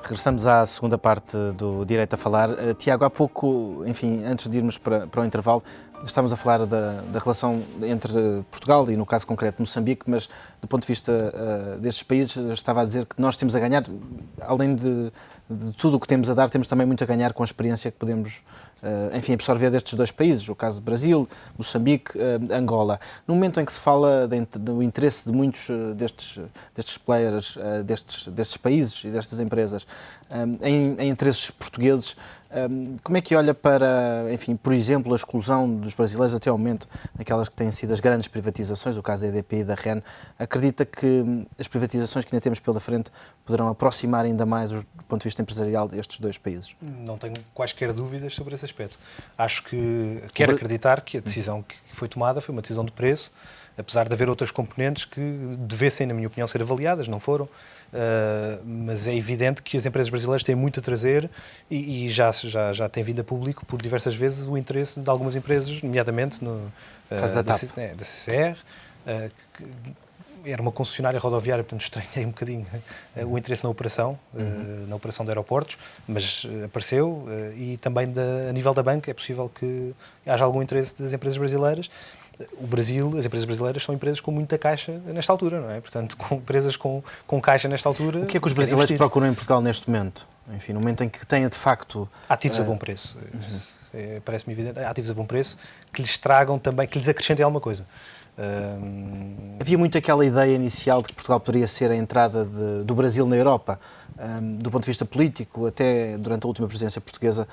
Regressamos à segunda parte do Direito a Falar. Tiago, há pouco, enfim, antes de irmos para o intervalo, estávamos a falar da relação entre Portugal e, no caso concreto, Moçambique, mas do ponto de vista destes países, estava a dizer que nós temos a ganhar, além de tudo o que temos a dar, temos também muito a ganhar com a experiência que podemos, enfim, absorver destes dois países, o caso do Brasil, Moçambique, Angola. No momento em que se fala do interesse de muitos destes players, destes países e destas empresas em interesses portugueses, como é que olha para, enfim, por exemplo, a exclusão dos brasileiros até ao momento, naquelas que têm sido as grandes privatizações, o caso da EDP e da REN? Acredita que as privatizações que ainda temos pela frente poderão aproximar ainda mais, do ponto de vista empresarial, estes dois países? Não tenho quaisquer dúvidas sobre esse aspecto. Acho que quero acreditar que a decisão que foi tomada foi uma decisão de preço, apesar de haver outras componentes que devessem, na minha opinião, ser avaliadas, não foram. Mas é evidente que as empresas brasileiras têm muito a trazer e já tem vindo a público por diversas vezes o interesse de algumas empresas, nomeadamente no caso da TAP. Da CCR, que era uma concessionária rodoviária, portanto estranhei um bocadinho o interesse na operação de aeroportos, mas apareceu, e também a nível da banca é possível que haja algum interesse das empresas brasileiras. O Brasil, as empresas brasileiras são empresas com muita caixa nesta altura, não é? Portanto, com empresas com caixa nesta altura... O que é que os brasileiros procuram em Portugal neste momento? Enfim, no momento em que tenha, de facto... Ativos a bom preço. Parece-me evidente. Ativos a bom preço que lhes tragam também, que lhes acrescentem alguma coisa. Havia muito aquela ideia inicial de que Portugal poderia ser a entrada do Brasil na Europa. Do ponto de vista político, até durante a última presidência portuguesa,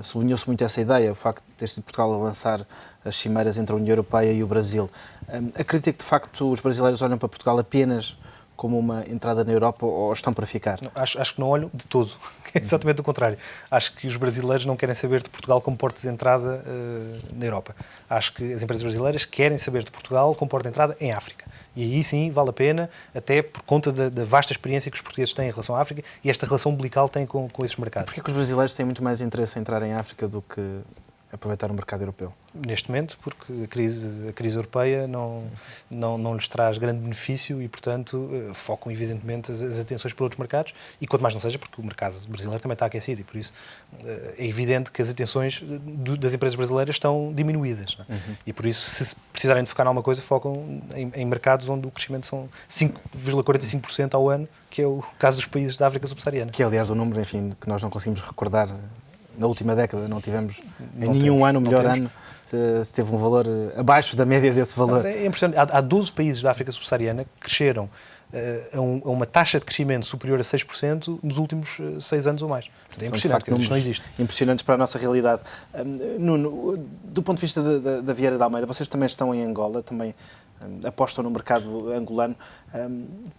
sublinhou-se muito essa ideia, o facto de ter sido Portugal a lançar as cimeiras entre a União Europeia e o Brasil. Acredita que, de facto, os brasileiros olham para Portugal apenas como uma entrada na Europa ou estão para ficar? Não, acho que não olham de todo. É exatamente o contrário. Acho que os brasileiros não querem saber de Portugal como porta de entrada na Europa. Acho que as empresas brasileiras querem saber de Portugal como porta de entrada em África. E aí sim vale a pena, até por conta da vasta experiência que os portugueses têm em relação à África e esta relação umbilical têm com esses mercados. Porquê é que os brasileiros têm muito mais interesse em entrar em África do que aproveitar o mercado europeu? Neste momento, porque a crise europeia não lhes traz grande benefício e, portanto, focam evidentemente as atenções para outros mercados, e quanto mais não seja, porque o mercado brasileiro também está aquecido e, por isso, é evidente que as atenções das empresas brasileiras estão diminuídas. Não é? E, por isso, se precisarem de focar em alguma coisa, focam em mercados onde o crescimento são 5,45% ao ano, que é o caso dos países da África subsaariana. Que é, aliás, um número, enfim, que nós não conseguimos recordar. Na última década não tivemos em nenhum ano o melhor ano, teve um valor abaixo da média desse valor. É impressionante. Há 12 países da África subsaariana que cresceram a uma taxa de crescimento superior a 6% nos últimos 6 anos ou mais. É impressionante, que isto não existe. Impressionantes para a nossa realidade. Nuno, do ponto de vista da Vieira de Almeida, vocês também estão em Angola, também apostam no mercado angolano.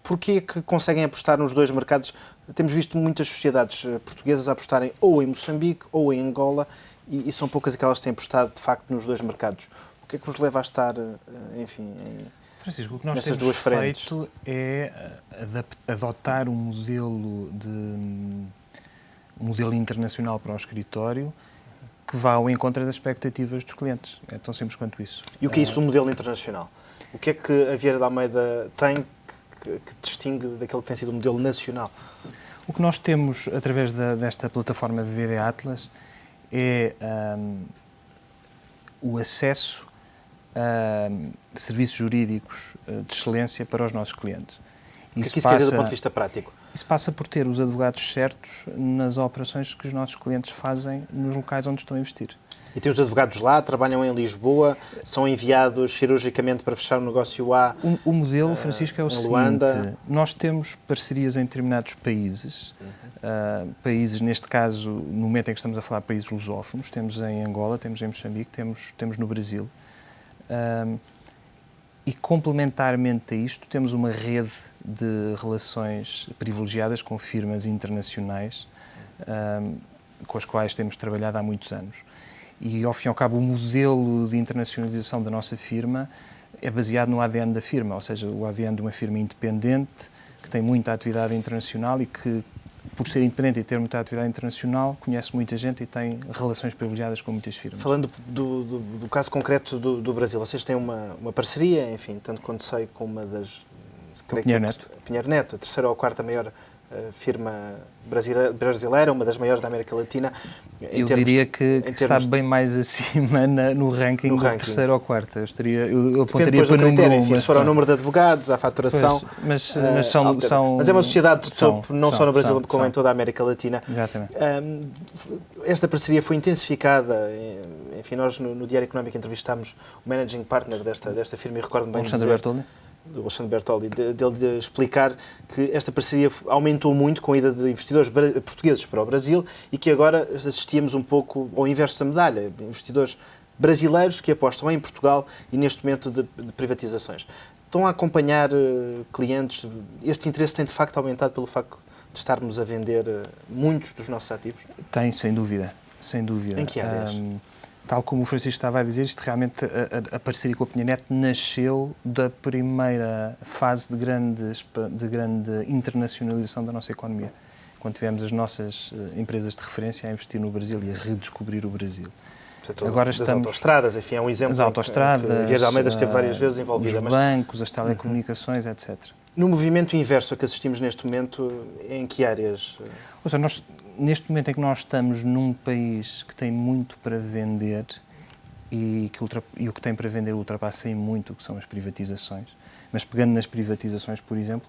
Porquê que conseguem apostar nos dois mercados? Temos visto muitas sociedades portuguesas a apostarem ou em Moçambique ou em Angola e são poucas aquelas que têm apostado, de facto, nos dois mercados. O que é que vos leva a estar, enfim, Francisco, o que nós nessas temos duas frentes? feito é adotar um modelo internacional para o escritório que vá ao encontro das expectativas dos clientes. É tão simples quanto isso. E o que é isso, o modelo internacional? O que é que a Vieira de Almeida tem que distingue daquele que tem sido o modelo nacional? O que nós temos, através desta plataforma VD Atlas, é o acesso a serviços jurídicos de excelência para os nossos clientes. O que é que isso quer dizer do ponto de vista prático? Isso passa por ter os advogados certos nas operações que os nossos clientes fazem nos locais onde estão a investir. E tem os advogados lá, trabalham em Lisboa, são enviados cirurgicamente para fechar o negócio A. O modelo, Francisco, é o seguinte: nós temos parcerias em determinados países, países, neste caso, no momento em que estamos a falar, países lusófonos, temos em Angola, temos em Moçambique, temos no Brasil, e complementarmente a isto temos uma rede de relações privilegiadas com firmas internacionais com as quais temos trabalhado há muitos anos. E, ao fim e ao cabo, o modelo de internacionalização da nossa firma é baseado no ADN da firma, ou seja, o ADN de uma firma independente, que tem muita atividade internacional e que, por ser independente e ter muita atividade internacional, conhece muita gente e tem relações privilegiadas com muitas firmas. Falando do caso concreto do Brasil, vocês têm uma parceria, enfim, tanto quanto sei, com uma das... Pinheiro Neto. Pinheiro Neto, a terceira ou a quarta maior firma brasileira, uma das maiores da América Latina. Eu diria que está bem mais acima no ranking do terceiro ou quarto. Eu apontaria para o número 1. Se for o número de advogados, a faturação... Pois, mas são... Mas é uma sociedade de topo, não só no Brasil, como em toda a América Latina. Exatamente. Esta parceria foi intensificada. Enfim, nós no Diário Económico entrevistámos o managing partner desta firma e recordo-me bem Alexandre Bertoldi. Do Alexandre Bertoldi, dele de explicar que esta parceria aumentou muito com a ida de investidores portugueses para o Brasil e que agora assistíamos um pouco ao inverso da medalha, investidores brasileiros que apostam em Portugal e neste momento de privatizações. Estão a acompanhar clientes? Este interesse tem de facto aumentado pelo facto de estarmos a vender muitos dos nossos ativos? Tem, sem dúvida. Sem dúvida. Em que áreas? Tal como o Francisco estava a dizer, isto realmente, a parceria com a Pinhanet nasceu da primeira fase de grande internacionalização da nossa economia, quando tivemos as nossas empresas de referência a investir no Brasil e a redescobrir o Brasil. Agora das autoestradas, enfim, é um exemplo. As autoestradas, a Via de Almeida esteve várias vezes envolvida. Os bancos, as telecomunicações, etc. No movimento inverso a que assistimos neste momento, em que áreas? Ou seja, neste momento em que nós estamos num país que tem muito para vender e o que tem para vender ultrapassa em muito o que são as privatizações, mas pegando nas privatizações, por exemplo,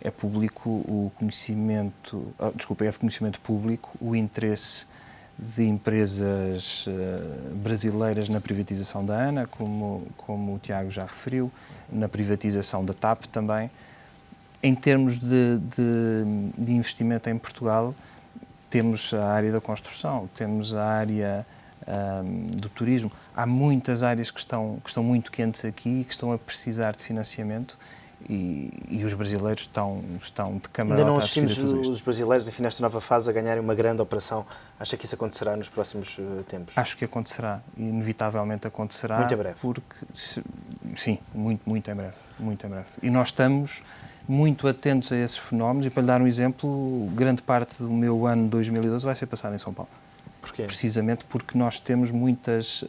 é público o conhecimento, é de conhecimento público o interesse de empresas brasileiras na privatização da ANA, como o Tiago já referiu, na privatização da TAP também. Em termos de investimento em Portugal, temos a área da construção, temos a área do turismo. Há muitas áreas que estão muito quentes aqui e que estão a precisar de financiamento e os brasileiros estão de camarota. Ainda não assistimos os brasileiros, enfim, nesta nova fase, a ganharem uma grande operação. Acha que isso acontecerá nos próximos tempos? Acho que acontecerá, inevitavelmente acontecerá. Muito em breve? Sim, muito em breve, muito em breve. E nós estamos muito atentos a esses fenómenos e, para lhe dar um exemplo, grande parte do meu ano 2012 vai ser passado em São Paulo. Porquê? Precisamente porque nós temos muitos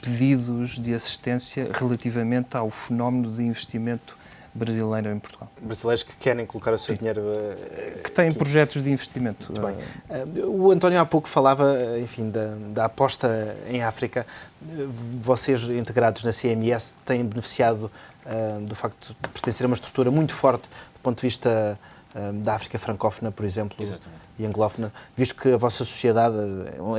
pedidos de assistência relativamente ao fenómeno de investimento brasileiro em Portugal. Brasileiros que querem colocar o seu dinheiro... Que têm projetos de investimento. Muito bem. O António há pouco falava, enfim, da aposta em África. Vocês, integrados na CMS, têm beneficiado do facto de pertencer a uma estrutura muito forte do ponto de vista da África francófona, por exemplo, Exatamente. E anglófona, visto que a vossa sociedade,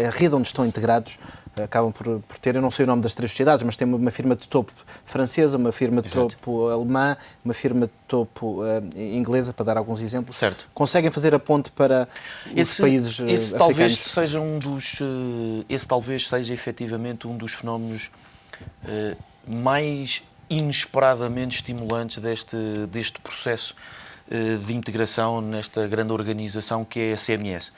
a rede onde estão integrados, acabam por ter, eu não sei o nome das 3 sociedades, mas tem uma firma de topo francesa, uma firma de Exato. topo alemã, uma firma de topo inglesa, para dar alguns exemplos. Certo. Conseguem fazer a ponte para os países esse africanos? Esse talvez seja efetivamente um dos fenómenos mais inesperadamente estimulantes deste processo de integração nesta grande organização que é a CMS.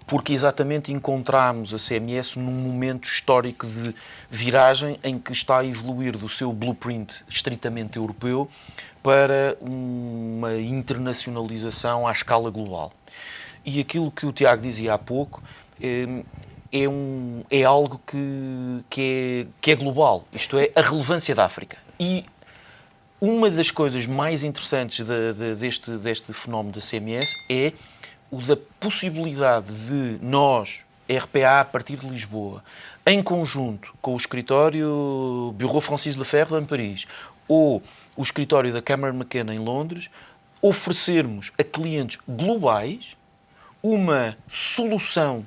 Porque exatamente encontramos a CMS num momento histórico de viragem em que está a evoluir do seu blueprint estritamente europeu para uma internacionalização à escala global. E aquilo que o Tiago dizia há pouco é algo que é global, isto é, a relevância da África. E uma das coisas mais interessantes deste fenómeno da CMS é o da possibilidade de nós, RPA, a partir de Lisboa, em conjunto com o escritório Bureau Francis Lefebvre em Paris ou o escritório da Cameron McKenna em Londres, oferecermos a clientes globais uma solução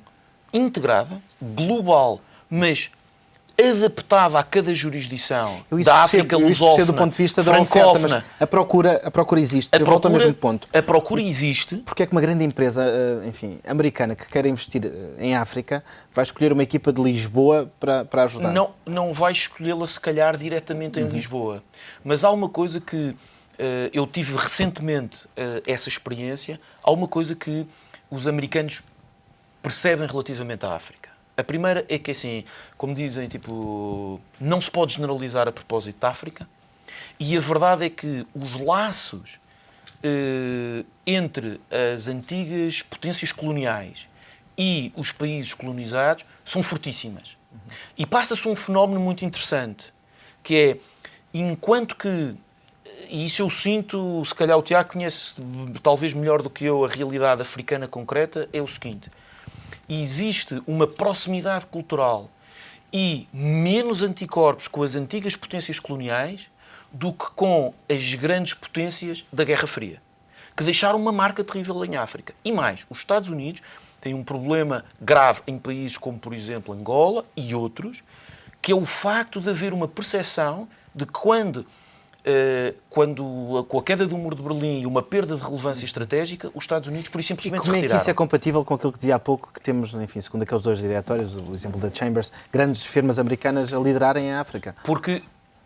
integrada, global, mas adaptada a cada jurisdição da África lusófona, do ponto de vista da francófona. oferta, mas a procura existe. Eu volto ao mesmo ponto. A procura existe. Porque é que uma grande empresa, enfim, americana que quer investir em África vai escolher uma equipa de Lisboa para ajudar? Não vai escolhê-la, se calhar, diretamente em Lisboa. Mas há uma coisa que eu tive recentemente essa experiência, há uma coisa que os americanos percebem relativamente à África. A primeira é que, assim, como dizem, não se pode generalizar a propósito da África, e a verdade é que os laços entre as antigas potências coloniais e os países colonizados são fortíssimas. E passa-se um fenómeno muito interessante, que é, enquanto que e isso eu sinto, se calhar o Tiago conhece talvez melhor do que eu a realidade africana concreta, é o seguinte: existe uma proximidade cultural e menos anticorpos com as antigas potências coloniais do que com as grandes potências da Guerra Fria, que deixaram uma marca terrível em África. E mais, os Estados Unidos têm um problema grave em países como, por exemplo, Angola e outros, que é o facto de haver uma percepção de que com a queda do Muro de Berlim e uma perda de relevância estratégica, os Estados Unidos, por isso, E simplesmente como se é que retiraram. isso é compatível com aquilo que dizia há pouco, que temos, enfim, segundo aqueles dois diretórios, o exemplo da Chambers, grandes firmas americanas a liderarem a África?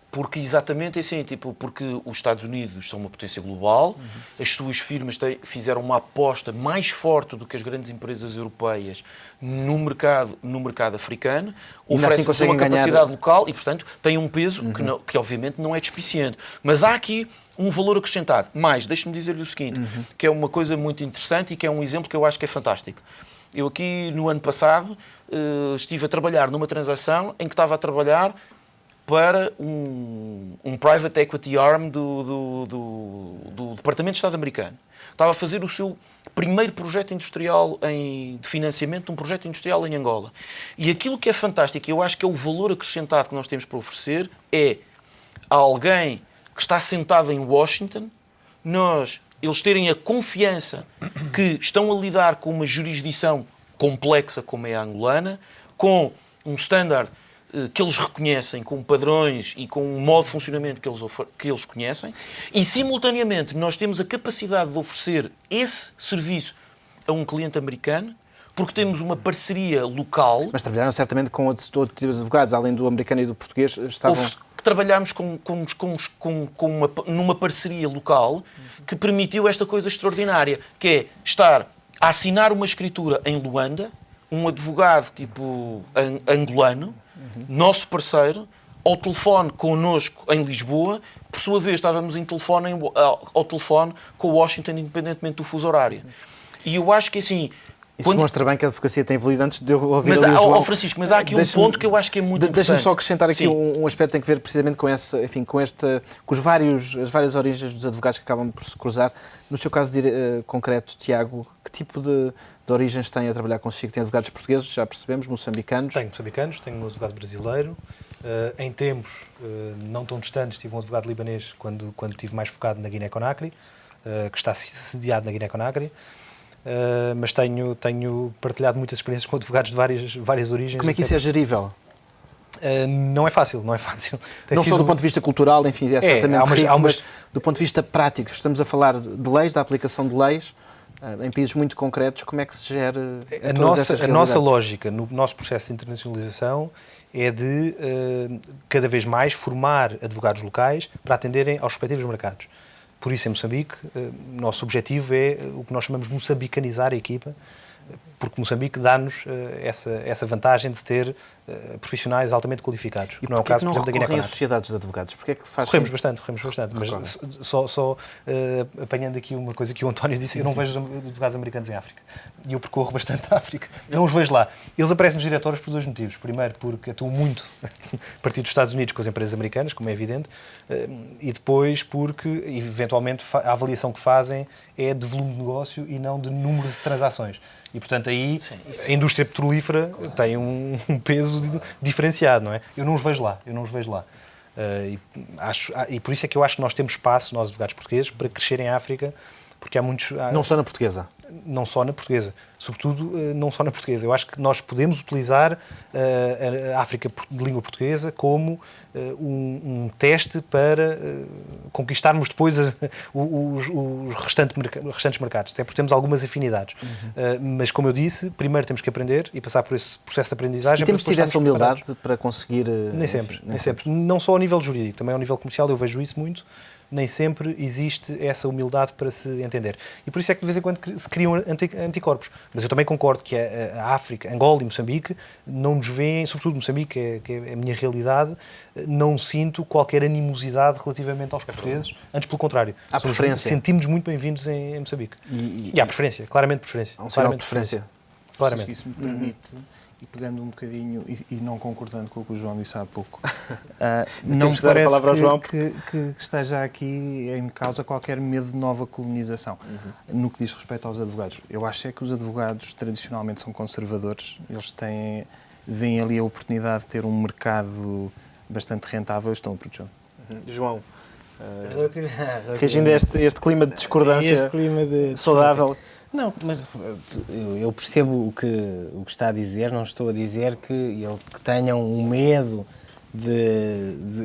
Porque exatamente assim, porque os Estados Unidos são uma potência global, as suas firmas fizeram uma aposta mais forte do que as grandes empresas europeias no mercado africano, oferecem assim uma ganhar... capacidade local e, portanto, têm um peso que obviamente não é despiciente. Mas há aqui um valor acrescentado. Mais, deixe-me dizer-lhe o seguinte, que é uma coisa muito interessante e que é um exemplo que eu acho que é fantástico. Eu aqui, no ano passado, estive a trabalhar numa transação em que estava a trabalhar para um private equity arm do Departamento de Estado americano. Estava a fazer o seu primeiro projeto industrial de financiamento de um projeto industrial em Angola. E aquilo que é fantástico, e eu acho que é o valor acrescentado que nós temos para oferecer, é a alguém que está sentado em Washington, eles terem a confiança que estão a lidar com uma jurisdição complexa como é a angolana, com um standard que eles reconhecem, com padrões e com um modo de funcionamento que eles conhecem, e simultaneamente nós temos a capacidade de oferecer esse serviço a um cliente americano, porque temos uma parceria local. Mas trabalharam certamente com outros tipos de advogados, além do americano e do português, estavam... Trabalhámos numa parceria local que permitiu esta coisa extraordinária, que é estar a assinar uma escritura em Luanda, um advogado tipo angolano, nosso parceiro, ao telefone connosco em Lisboa, por sua vez estávamos ao telefone com Washington, independentemente do fuso horário. E eu acho que assim... Isso mostra bem que a advocacia tem evoluído antes de eu ouvir mas, ali o João. Francisco, mas há aqui um ponto que eu acho que é muito importante. Deixa-me só acrescentar aqui Sim. um aspecto que tem que ver precisamente com as várias origens dos advogados que acabam por se cruzar. No seu caso concreto, Tiago, que tipo de origens tem a trabalhar consigo? Tem advogados portugueses, já percebemos, moçambicanos? Tenho moçambicanos, tenho um advogado brasileiro. Em tempos não tão distantes, tive um advogado libanês quando estive mais focado na Guiné-Conakry, que está sediado na Guiné-Conakry. Mas tenho partilhado muitas experiências com advogados de várias origens. Como é que isso é gerível? Não é fácil, não é fácil. Não só do ponto de vista cultural, enfim, é certamente rico, mas do ponto de vista prático. Estamos a falar de leis, da aplicação de leis, em países muito concretos. Como é que se gera a nossa lógica no nosso processo de internacionalização é de, cada vez mais, formar advogados locais para atenderem aos respectivos mercados. Por isso, em Moçambique, o nosso objetivo é o que nós chamamos de moçambicanizar a equipa, porque Moçambique dá-nos essa vantagem de ter profissionais altamente qualificados. E não é o caso, por exemplo, da Guiné-Conakry. Guiné-Conakry. Sociedades de advogados? Porque é que faz Corremos bastante, mas claro. só apanhando aqui uma coisa que o António disse, eu não vejo advogados americanos em África. E eu percorro bastante a África. Não os vejo lá. Eles aparecem nos diretórios por dois motivos. Primeiro, porque atuam muito a partir dos Estados Unidos com as empresas americanas, como é evidente, e depois porque, eventualmente, a avaliação que fazem é de volume de negócio e não de número de transações. E, portanto, aí a indústria petrolífera tem um peso diferenciado, não é? Eu não os vejo lá. E por isso é que eu acho que nós temos espaço, nós advogados portugueses, para crescer em África, porque há muitos... Não só na portuguesa? Não só na portuguesa. Sobretudo, não só na portuguesa. Eu acho que nós podemos utilizar a África de língua portuguesa como um teste para conquistarmos depois os restantes mercados. Até porque temos algumas afinidades. Mas, como eu disse, primeiro temos que aprender e passar por esse processo de aprendizagem. E temos tido essa humildade para conseguir... Nem sempre. Não só ao nível jurídico, também ao nível comercial eu vejo isso muito. Nem sempre existe essa humildade para se entender. E por isso é que de vez em quando se criam anticorpos. Mas eu também concordo que a África, Angola e Moçambique não nos veem, sobretudo Moçambique, que é a minha realidade, não sinto qualquer animosidade relativamente aos portugueses. Antes, pelo contrário. Há preferência. Sentimos muito bem-vindos em Moçambique. E há preferência, claramente preferência. Há um sinal de preferência. Claramente. Isso me permite e pegando um bocadinho e não concordando com o que o João disse há pouco, Temos não me que dar a parece palavra ao João. que esteja aqui em causa qualquer medo de nova colonização. No que diz respeito aos advogados, eu acho é que os advogados tradicionalmente são conservadores, eles veem ali a oportunidade de ter um mercado bastante rentável e estão a proteger. João, reagindo a este clima de discordância Este clima de saudável. Não, mas eu percebo o que está a dizer, não estou a dizer que tenham um medo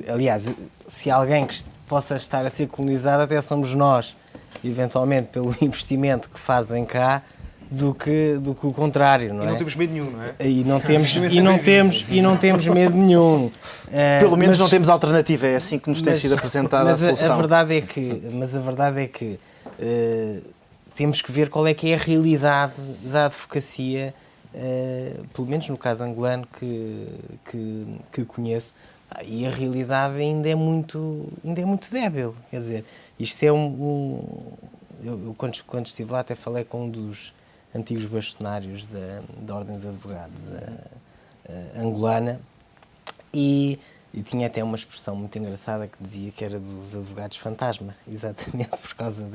aliás, se alguém que possa estar a ser colonizado, até somos nós, eventualmente pelo investimento que fazem cá, do que o contrário, não é? E não temos medo nenhum, não é? E não temos medo nenhum. Pelo menos não temos alternativa, é assim que nos tem sido apresentada a solução. A verdade é que temos que ver qual é que é a realidade da advocacia, pelo menos no caso angolano que conheço, e a realidade ainda é muito débil. Quer dizer, isto é eu quando estive lá até falei com um dos antigos bastonários da Ordem dos Advogados angolana e tinha até uma expressão muito engraçada que dizia que era dos advogados fantasma, exatamente por causa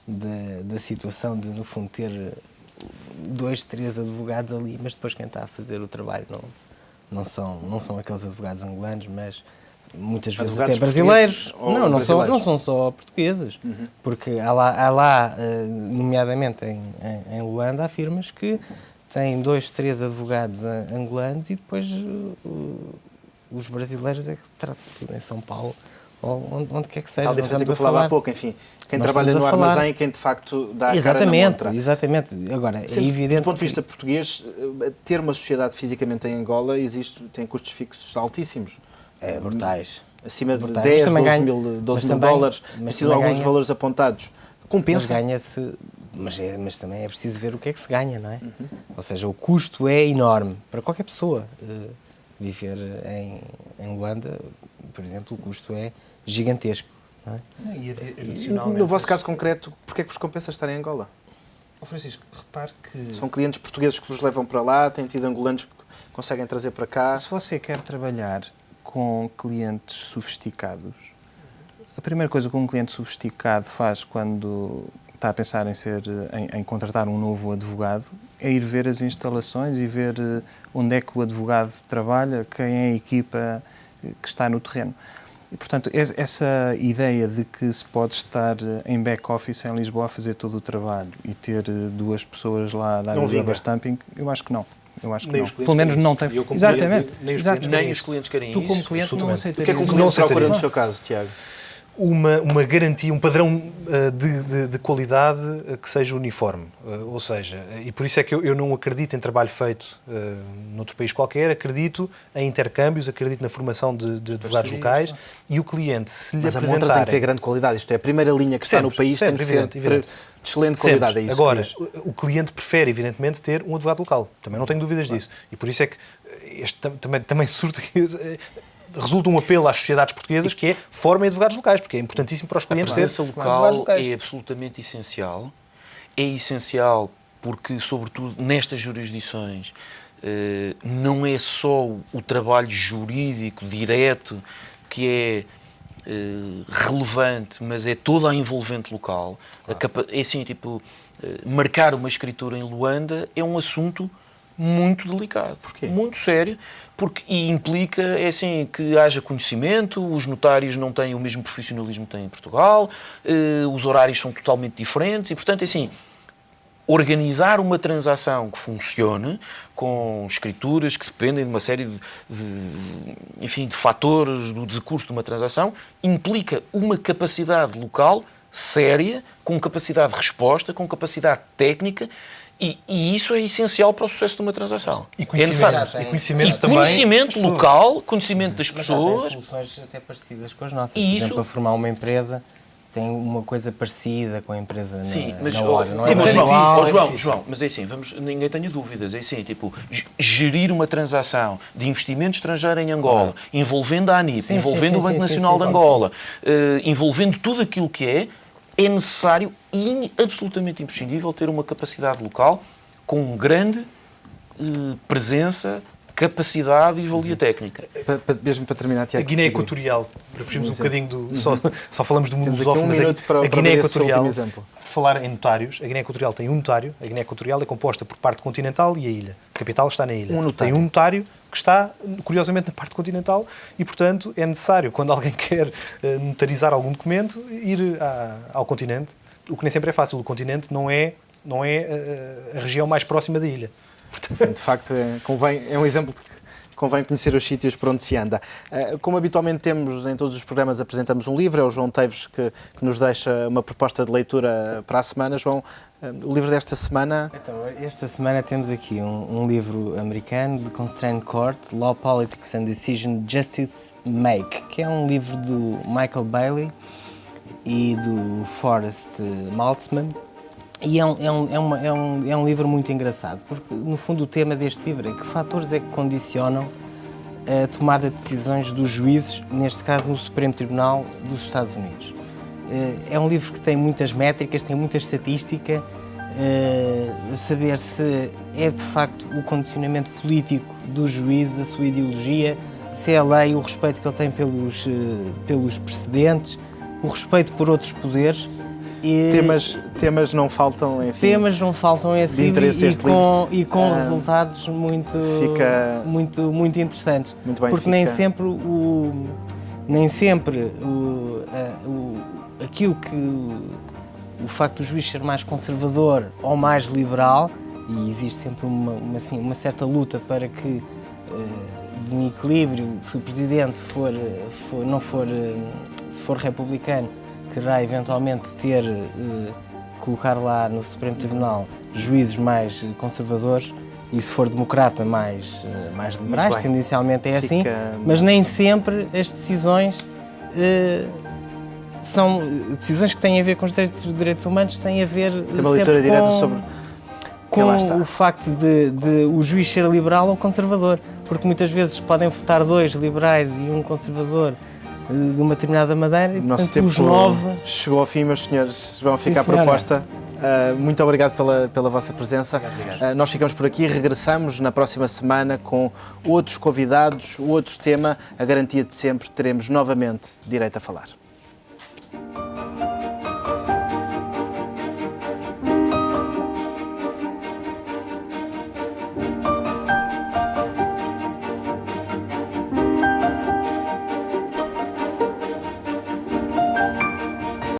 da situação de, no fundo, ter 2, 3 advogados ali, mas depois quem está a fazer o trabalho não são aqueles advogados angolanos, mas muitas vezes Advogados até brasileiros. Não Não são só portugueses, porque há lá nomeadamente em Luanda, há firmas que têm 2, 3 advogados angolanos e depois os brasileiros é que tratam tudo em São Paulo ou onde quer que seja. Tal diferença que eu falava há pouco, enfim, quem Nós trabalha no estamos a falar. armazém, quem de facto dá a cara na montra. Exatamente. Agora, é evidente Do ponto de vista português, ter uma sociedade fisicamente em Angola tem custos fixos altíssimos. brutais. Acima de Brutais. 10, Mas também 12 mil dólares, têm sido alguns ganha-se. valores apontados. Mas Compensa? ganha-se, mas também é preciso ver o que é que se ganha, não é? Ou seja, o custo é enorme para qualquer pessoa. Viver em Luanda, por exemplo, o custo é gigantesco. Não é? No vosso caso concreto, porquê é que vos compensa estar em Angola? Francisco, repare que São clientes portugueses que vos levam para lá, têm tido angolanos que conseguem trazer para cá. se você quer trabalhar com clientes sofisticados, a primeira coisa que um cliente sofisticado faz quando está a pensar em contratar um novo advogado é ir ver as instalações e ver onde é que o advogado trabalha, quem é a equipa que está no terreno. E, portanto, essa ideia de que se pode estar em back-office em Lisboa a fazer todo o trabalho e ter 2 pessoas lá a dar o rubber-stamping, eu acho que não. Pelo menos não tem. Exatamente. Nem os clientes querem Tu, isso. como cliente, não O que aceitarias. é que um cliente procura no seu caso, Tiago? Uma garantia, um padrão de qualidade que seja uniforme. Ou seja, e por isso é que eu não acredito em trabalho feito noutro país qualquer, acredito em intercâmbios, acredito na formação de advogados locais e o cliente, se lhe Mas a montra apresentarem... tem que ter grande qualidade. Isto é a primeira linha que está no país, tem que ser evidente. de excelente qualidade. É isso Agora, que diz. o cliente prefere, evidentemente, ter um advogado local. Também não tenho dúvidas disso. E por isso é que também surge... Resulta um apelo às sociedades portuguesas que é formem advogados locais, porque é importantíssimo para os clientes A ter presença advogados local locais. é absolutamente essencial. É essencial porque, sobretudo, nestas jurisdições, não é só o trabalho jurídico direto que é relevante, mas é toda a envolvente local. Claro. É assim, marcar uma escritura em Luanda é um assunto muito delicado. Porquê? Muito sério, e implica que haja conhecimento, os notários não têm o mesmo profissionalismo que têm em Portugal, os horários são totalmente diferentes e, portanto, organizar uma transação que funcione, com escrituras que dependem de uma série de fatores do decurso de uma transação, implica uma capacidade local séria, com capacidade de resposta, com capacidade técnica. E isso é essencial para o sucesso de uma transação. E conhecimento também. Conhecimento local, conhecimento das Mas pessoas. tem soluções até parecidas com as nossas. Por E exemplo, a formar uma empresa tem uma coisa parecida com a empresa Mas na hora. Não sim, é? mas difícil. João, mas ninguém tenha dúvidas. Gerir uma transação de investimento estrangeiro em Angola, envolvendo a ANIP, envolvendo o Banco Nacional de Angola, envolvendo tudo aquilo que é necessário e absolutamente imprescindível ter uma capacidade local com um grande presença, capacidade e valia técnica. Mesmo para terminar, A Tiago. Guiné Equatorial, para fugirmos um bocadinho do... Uhum. Só falamos do mundo Temos aqui um lusófono, mas minuto para a Guiné ver esse Equatorial, último exemplo. falar em notários, a Guiné Equatorial tem um notário, a Guiné Equatorial é composta por parte continental e a ilha. A capital está na ilha. Um notário. Tem um notário que está, curiosamente, na parte continental e, portanto, é necessário, quando alguém quer notarizar algum documento, ir ao continente, o que nem sempre é fácil. O continente não é a região mais próxima da ilha. De facto, é um exemplo de que convém conhecer os sítios por onde se anda. Como habitualmente temos em todos os programas, apresentamos um livro, é o João Teves que nos deixa uma proposta de leitura para a semana. João, o livro desta semana... Então, esta semana temos aqui um livro americano de Constrained Court, Law, Politics and Decision Justice Make, que é um livro do Michael Bailey e do Forrest Maltzman. E é um livro muito engraçado, porque no fundo o tema deste livro é que fatores é que condicionam a tomada de decisões dos juízes, neste caso no Supremo Tribunal dos Estados Unidos. É um livro que tem muitas métricas, tem muita estatística, saber se é de facto o condicionamento político dos juízes, a sua ideologia, se é a lei, o respeito que ele tem pelos precedentes, o respeito por outros poderes. Temas não faltam, enfim. Temas não faltam a esse livro e com resultados muito interessantes. Muito bem, porque nem sempre aquilo que o facto do juiz ser mais conservador ou mais liberal, e existe sempre uma certa luta para que de um equilíbrio, se o presidente se for republicano, quererá eventualmente colocar lá no Supremo Tribunal juízes mais conservadores e, se for democrata, mais liberais, tendencialmente é assim, mas nem sempre as decisões são decisões que têm a ver com os direitos humanos, têm a ver com o facto de o juiz ser liberal ou conservador, porque muitas vezes podem votar 2 liberais e um conservador de uma determinada maneira, e nosso portanto os tempo 9... chegou ao fim, meus senhores, vão ficar a senhora. proposta. Muito obrigado pela vossa presença. Nós ficamos por aqui, regressamos na próxima semana com outros convidados, outro tema, a garantia de sempre, teremos novamente Direito a Falar.